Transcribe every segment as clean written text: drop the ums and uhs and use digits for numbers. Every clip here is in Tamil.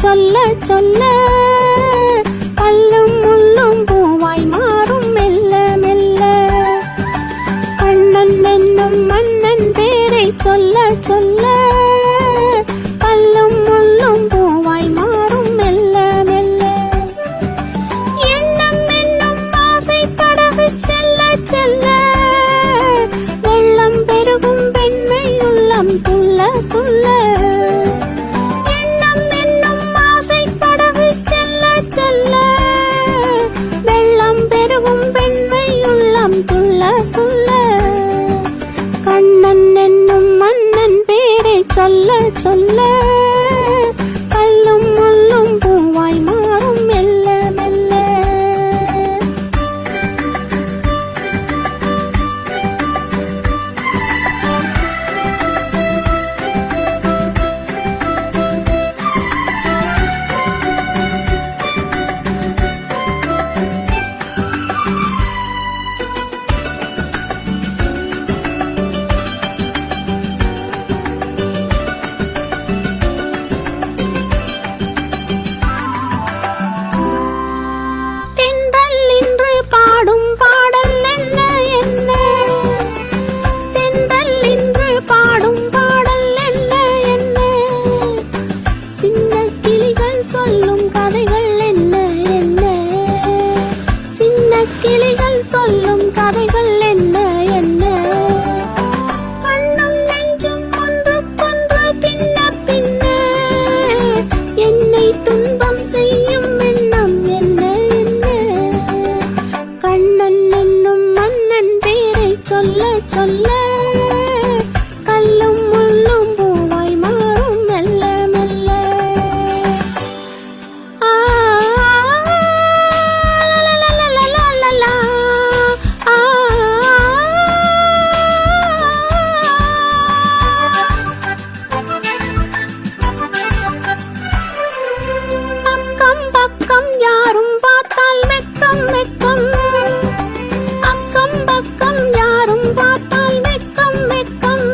சொல்ல சொல்ல கல்லும் முள்ளும் பூவாய் மாறும் மெல்ல மெல்ல. கண்ணன் என்னும் மன்னன் பேரை சொல்ல சொல்ல கல்லும் முள்ளும் பூவாய் மாறும் மெல்ல மெல்ல. எண்ணம் என்னும் ஆசை படகு செல்ல செல்ல வெள்ளம் பெருகும் பெண்மை உள்ளம் துள்ள துள்ள. எண்ணம் என்னும் ஆசை படகு செல்ல செல்ல வெள்ளம் பெருகும் பெண்மை உள்ளம் துள்ள துள்ள. கண்ணன் என்னும் மன்னன் பேரை சொல்ல சொல்ல கல்லும் முள்ளும் பூவாய் மாறும் மெல்ல மெல்ல. பாடும் பாடல் என்ன என்ன தென்றல் இன்று பாடும் பாடல் என்ன என்ன. சின்ன கிளிகள் சொல்லும் கதைகள் என்ன என்ன சின்ன கிளிகள் சொல்லும் கதைகள் என்ன என்ன. கண்ணும் நெஞ்சும் ஒன்றுக்கொன்று பின்ன பின்ன என்னை துன்பம் செய்யும் எண்ணம் என்ன என்ன. கண்ணன் என்னும் மன்னன் பேரை சொல்ல சொல்ல கல்லும் முள்ளும் பூவாய் மாறும் மெல்ல மெல்ல. ஆ லலலலலலலலா ஆ. அக்கம் பக்கம் யாரும் பார்த்தால் வெக்கம் வெக்கம். அக்கம் பக்கம் யாரும் பார்த்தால் வெக்கம் வெக்கம்.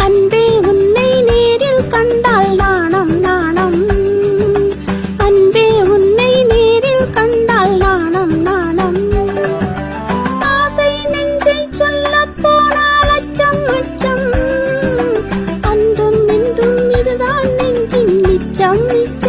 அன்பே உன்னை நேரில் கண்டால் நாணம் நாணம். அன்பே உன்னை நேரில் கண்டால் நாணம் நாணம். ஆசை நெஞ்சை சொல்ல போனால் அச்சம் அச்சம். அன்றும் இன்றும் இதுதான் நெஞ்சின் மிச்சம் மிச்சம்.